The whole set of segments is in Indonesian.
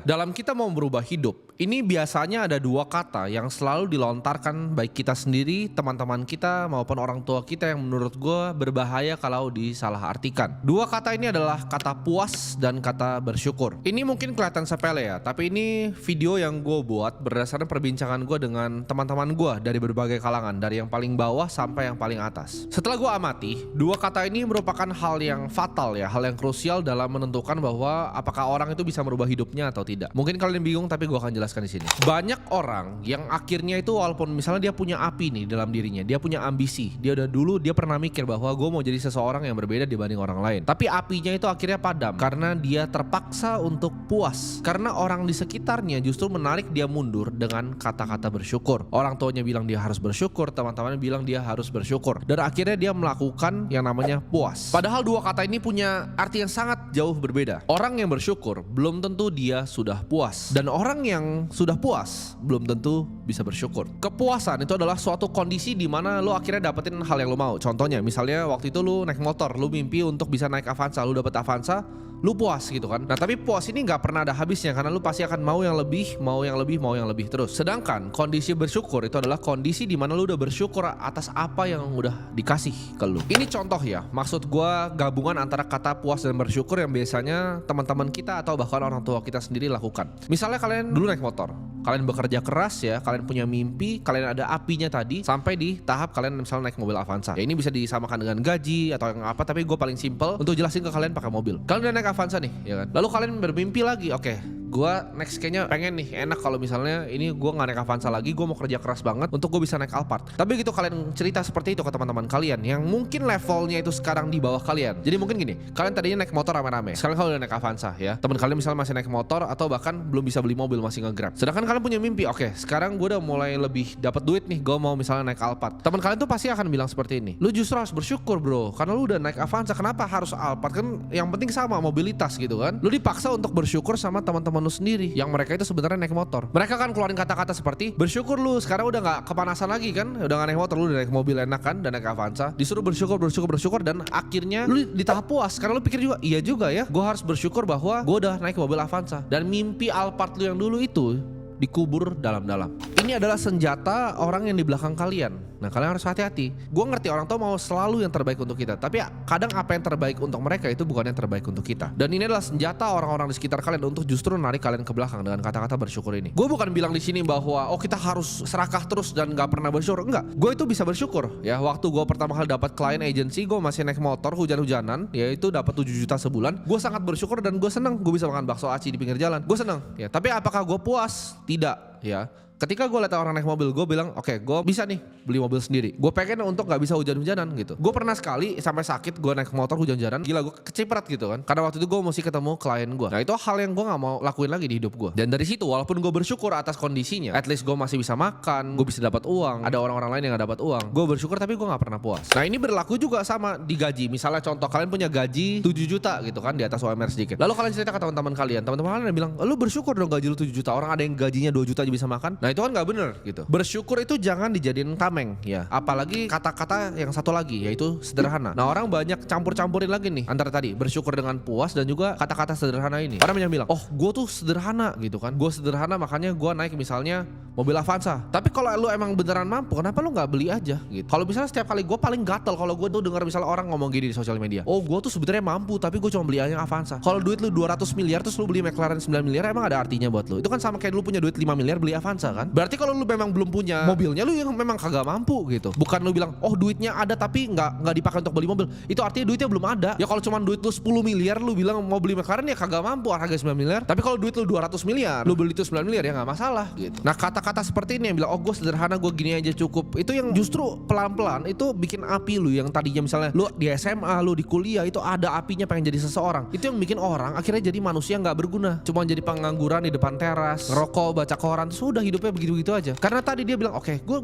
Dalam kita mau berubah hidup, ini biasanya ada dua kata yang selalu dilontarkan baik kita sendiri, teman-teman kita maupun orang tua kita yang menurut gue berbahaya kalau disalahartikan. Dua kata ini adalah kata puas dan kata bersyukur. Ini mungkin kelihatan sepele ya, tapi ini video yang gue buat berdasarkan perbincangan gue dengan teman-teman gue dari berbagai kalangan, dari yang paling bawah sampai yang paling atas. Setelah gue amati, dua kata ini merupakan hal yang fatal ya, hal yang krusial dalam menentukan bahwa apakah orang itu bisa merubah hidupnya atau tidak. Mungkin kalian bingung tapi gue akan jelaskan di sini. Banyak orang yang akhirnya itu walaupun misalnya dia punya api nih dalam dirinya, dia punya ambisi, dia pernah mikir bahwa gue mau jadi seseorang yang berbeda dibanding orang lain. Tapi apinya itu akhirnya padam karena dia terpaksa untuk puas. Karena orang di sekitarnya justru menarik dia mundur dengan kata-kata bersyukur. Orang tuanya bilang dia harus bersyukur, teman-temannya bilang dia harus bersyukur. Dan akhirnya dia melakukan yang namanya puas. Padahal dua kata ini punya arti yang sangat jauh berbeda. Orang yang bersyukur belum tentu dia sudah puas, dan orang yang sudah puas belum tentu bisa bersyukur. Kepuasan itu adalah suatu kondisi di mana lo akhirnya dapetin hal yang lo mau. Contohnya misalnya waktu itu lo naik motor, lo mimpi untuk bisa naik Avanza, lo dapet Avanza, lu puas gitu kan. Nah tapi puas ini gak pernah ada habisnya, karena lu pasti akan mau yang lebih, mau yang lebih, mau yang lebih terus. Sedangkan kondisi bersyukur itu adalah kondisi di mana lu udah bersyukur atas apa yang udah dikasih ke lu. Ini contoh ya, maksud gua gabungan antara kata puas dan bersyukur yang biasanya teman-teman kita atau bahkan orang tua kita sendiri lakukan. Misalnya kalian dulu naik motor, kalian bekerja keras ya, kalian punya mimpi, kalian ada apinya tadi, sampai di tahap kalian misalnya naik mobil Avanza. Ya ini bisa disamakan dengan gaji atau yang apa, tapi gue paling simple untuk jelasin ke kalian pakai mobil. Kalian udah naik Avanza nih, ya kan? Lalu kalian bermimpi lagi, oke, gue next kayaknya pengen nih enak kalau misalnya ini gue nggak naik Avanza lagi, gue mau kerja keras banget untuk gue bisa naik Alphard. Tapi gitu kalian cerita seperti itu ke teman-teman kalian yang mungkin levelnya itu sekarang di bawah kalian. Jadi mungkin gini, kalian tadinya naik motor rame-rame, sekarang kalian udah naik Avanza ya. Teman kalian misalnya masih naik motor atau bahkan belum bisa beli mobil, masih nge-grab. Sedangkan kalian punya mimpi, oke, sekarang gue udah mulai lebih dapat duit nih, gue mau misalnya naik Alphard. Teman kalian tuh pasti akan bilang seperti ini, lu justru harus bersyukur bro, karena lu udah naik Avanza, kenapa harus Alphard? Kan yang penting sama mobilitas gitu kan. Lu dipaksa untuk bersyukur sama teman-teman lu sendiri yang mereka itu sebenarnya naik motor. Mereka kan keluarin kata-kata seperti bersyukur lu sekarang udah nggak kepanasan lagi kan, udah nggak naik motor, lu udah naik mobil enak kan, dan naik Avanza. Disuruh bersyukur dan akhirnya lu di tahap puas karena lu pikir juga, iya juga ya, gue harus bersyukur bahwa gue udah naik mobil Avanza, dan mimpi Alphard lu yang dulu itu dikubur dalam-dalam. Ini adalah senjata orang yang di belakang kalian. Nah kalian harus hati-hati. Gue ngerti orang tua mau selalu yang terbaik untuk kita, tapi kadang apa yang terbaik untuk mereka itu bukan yang terbaik untuk kita. Dan ini adalah senjata orang-orang di sekitar kalian untuk justru narik kalian ke belakang dengan kata-kata bersyukur ini. Gue bukan bilang di sini bahwa oh kita harus serakah terus dan gak pernah bersyukur. Enggak, gue itu bisa bersyukur ya. Waktu gue pertama kali dapat klien agency, gue masih naik motor hujan-hujanan, yaitu dapat 7 juta sebulan. Gue sangat bersyukur dan gue seneng gue bisa makan bakso aci di pinggir jalan. Gue seneng ya. Tapi apakah gue puas? Tidak ya. Ketika gue liat orang naik mobil, gue bilang oke, gue bisa nih beli mobil sendiri. Gue pengen untuk gak bisa hujan-hujanan gitu. Gue pernah sekali sampai sakit, gue naik motor hujan-hujanan, gila gue keciprat gitu kan. Karena waktu itu gue mesti ketemu klien gue. Nah itu hal yang gue gak mau lakuin lagi di hidup gue. Dan dari situ walaupun gue bersyukur atas kondisinya, at least gue masih bisa makan, gue bisa dapat uang, ada orang-orang lain yang gak dapat uang, gue bersyukur tapi gue gak pernah puas. Nah ini berlaku juga sama di gaji. Misalnya contoh kalian punya gaji 7 juta gitu kan, di atas UMR sedikit. Lalu kalian cerita ke teman-teman kalian yang bilang, lu bersyukur dong gaji lu 7 juta, orang ada yang gajinya 2 juta aja bisa makan. Nah itu kan gak bener gitu. Bersyukur itu jangan dijadiin tameng ya. Apalagi kata-kata yang satu lagi yaitu sederhana. Nah orang banyak campur-campurin lagi nih antara tadi bersyukur dengan puas dan juga kata-kata sederhana ini. Orang banyak bilang, oh gue tuh sederhana gitu kan, gue sederhana makanya gue naik misalnya mobil Avanza. Tapi kalau lu emang beneran mampu, kenapa lu gak beli aja gitu. Kalau misalnya setiap kali, gue paling gatel kalau gue tuh dengar misalnya orang ngomong gini di sosial media, oh gue tuh sebenarnya mampu tapi gue cuma beli aja Avanza. Kalau duit lu 200 miliar terus lu beli McLaren 9 miliar, emang ada artinya buat lu? Itu kan sama kayak lu punya duit 5 miliar beli Avanza kan. Berarti kalau lu memang belum punya mobilnya, lu yang memang kagak mampu gitu. Bukan lu bilang oh duitnya ada tapi nggak dipakai untuk beli mobil, itu artinya duitnya belum ada. Ya kalau cuma duit lu 10 miliar lu bilang mau beli McLaren, ya kagak mampu harga 9 miliar. Tapi kalau duit lu 200 miliar lu beli itu 9 miliar, ya nggak masalah gitu. Nah kata-kata seperti ini yang bilang oh gue sederhana, gue gini aja cukup, itu yang justru pelan-pelan itu bikin api lu yang tadinya misalnya lu di SMA, lu di kuliah itu ada apinya pengen jadi seseorang, itu yang bikin orang akhirnya jadi manusia nggak berguna, cuma jadi pengangguran di depan teras, ngerokok, baca koran, terus udah hidupnya begitu-begitu aja. Karena tadi dia bilang oke, gue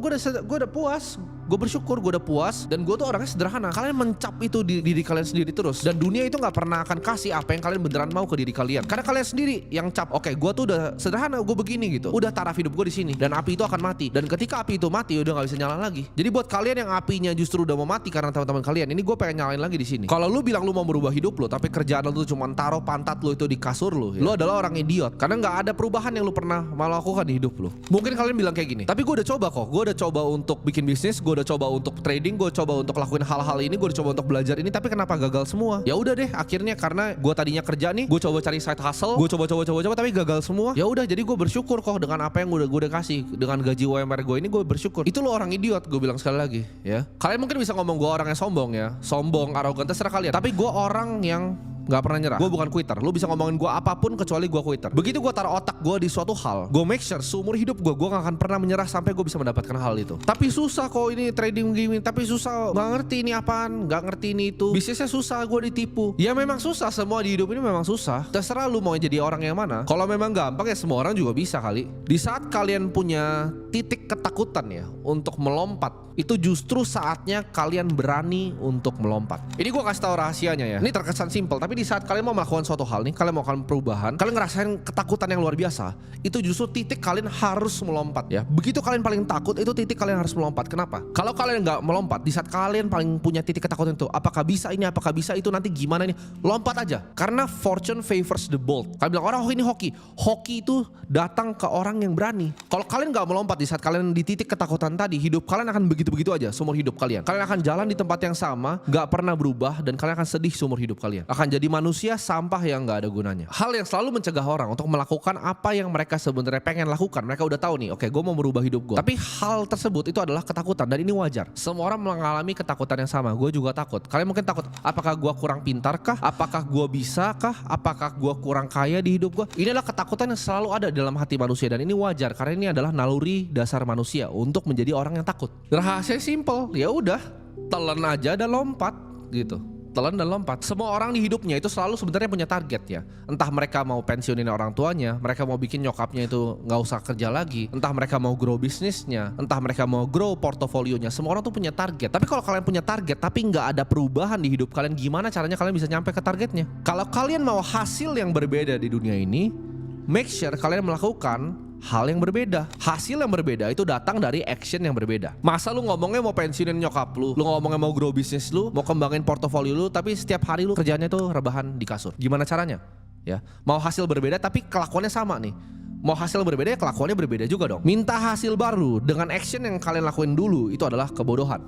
udah puas, Gue bersyukur, gue udah puas, dan gue tuh orangnya sederhana. Kalian mencap itu di diri kalian sendiri terus, dan dunia itu gak pernah akan kasih apa yang kalian beneran mau ke diri kalian. Karena kalian sendiri yang cap, oke, gue tuh udah sederhana, gue begini gitu. Udah taraf hidup gue di sini, dan api itu akan mati. Dan ketika api itu mati, udah gak bisa nyala lagi. Jadi buat kalian yang apinya justru udah mau mati karena teman-teman kalian, ini gue pengen nyalain lagi di sini. Kalau lu bilang lu mau merubah hidup lu, tapi kerjaan lu tuh cuma taruh pantat lu itu di kasur lu, ya, lu adalah orang idiot. Karena nggak ada perubahan yang lu pernah melakukan di hidup lu. Mungkin kalian bilang kayak gini, tapi gue udah coba kok. Gue udah coba untuk bikin bisnis, gue udah coba untuk trading, gue coba untuk lakuin hal-hal ini, gue udah coba untuk belajar ini, tapi kenapa gagal semua? Ya udah deh, akhirnya karena gue tadinya kerja nih, gue coba cari side hustle, gue coba tapi gagal semua. Ya udah, jadi gue bersyukur kok dengan apa yang gue udah kasih, dengan gaji UMR gue ini gue bersyukur. Itu lo orang idiot, gue bilang sekali lagi, ya. Kalian mungkin bisa ngomong gue orang yang sombong ya, sombong, arogan, terserah kalian. Tapi gue orang yang gak pernah nyerah. Gue bukan quitter. Lu bisa ngomongin gue apapun kecuali gue quitter. Begitu gue taruh otak gue di suatu hal, gue make sure seumur hidup gue gak akan pernah menyerah sampai gue bisa mendapatkan hal itu. Tapi susah kok ini trading gini, tapi susah, gak ngerti ini apaan, gak ngerti ini itu. Bisnisnya susah, gue ditipu. Ya memang susah, semua di hidup ini memang susah. Terserah lu mau jadi orang yang mana. Kalau memang gampang ya semua orang juga bisa kali. Di saat kalian punya titik ketakutan ya untuk melompat, itu justru saatnya kalian berani untuk melompat. Ini gue kasih tahu rahasianya ya. Ini terkesan simpel, tapi di saat kalian mau melakukan suatu hal nih, kalian mau melakukan perubahan, kalian ngerasain ketakutan yang luar biasa, itu justru titik kalian harus melompat ya. Begitu kalian paling takut, itu titik kalian harus melompat. Kenapa? Kalau kalian nggak melompat, di saat kalian paling punya titik ketakutan itu, apakah bisa ini, apakah bisa itu, nanti gimana ini, lompat aja. Karena fortune favors the bold. Kalian bilang orang, oh ini hoki. Hoki itu datang ke orang yang berani. Kalau kalian nggak melompat di saat kalian di titik ketakutan tadi, hidup kalian akan begitu-begitu aja seumur hidup kalian. Kalian akan jalan di tempat yang sama, nggak pernah berubah, dan kalian akan sedih seumur hidup kalian. Akan jadi manusia sampah yang nggak ada gunanya. Hal yang selalu mencegah orang untuk melakukan apa yang mereka sebenarnya pengen lakukan. Mereka udah tahu nih, oke, gue mau merubah hidup gue. Tapi hal tersebut itu adalah ketakutan, dan ini wajar. Semua orang mengalami ketakutan yang sama. Gue juga takut. Kalian mungkin takut, apakah gue kurang pintar kah? Apakah gue bisa kah? Apakah gue kurang kaya di hidup gue? Ini adalah ketakutan yang selalu ada dalam hati manusia, dan ini wajar karena ini adalah naluri dasar manusia untuk menjadi orang yang takut. Rahasia simple, ya udah, telan aja dan lompat gitu. Telan dan lompat. Semua orang di hidupnya itu selalu sebenarnya punya target ya. Entah mereka mau pensiunin orang tuanya, mereka mau bikin nyokapnya itu nggak usah kerja lagi, entah mereka mau grow bisnisnya, entah mereka mau grow portofolionya. Semua orang tuh punya target. Tapi kalau kalian punya target tapi nggak ada perubahan di hidup kalian, gimana caranya kalian bisa nyampe ke targetnya? Kalau kalian mau hasil yang berbeda di dunia ini, make sure kalian melakukan hal yang berbeda. Hasil yang berbeda itu datang dari action yang berbeda. Masa lu ngomongnya mau pensiunin nyokap lu ngomongnya mau grow bisnis lu, mau kembangin portofolio lu, tapi setiap hari lu kerjanya tuh rebahan di kasur. Gimana caranya? Ya, mau hasil berbeda tapi kelakuannya sama nih. Mau hasil berbeda ya kelakuannya berbeda juga dong. Minta hasil baru dengan action yang kalian lakuin dulu itu adalah kebodohan.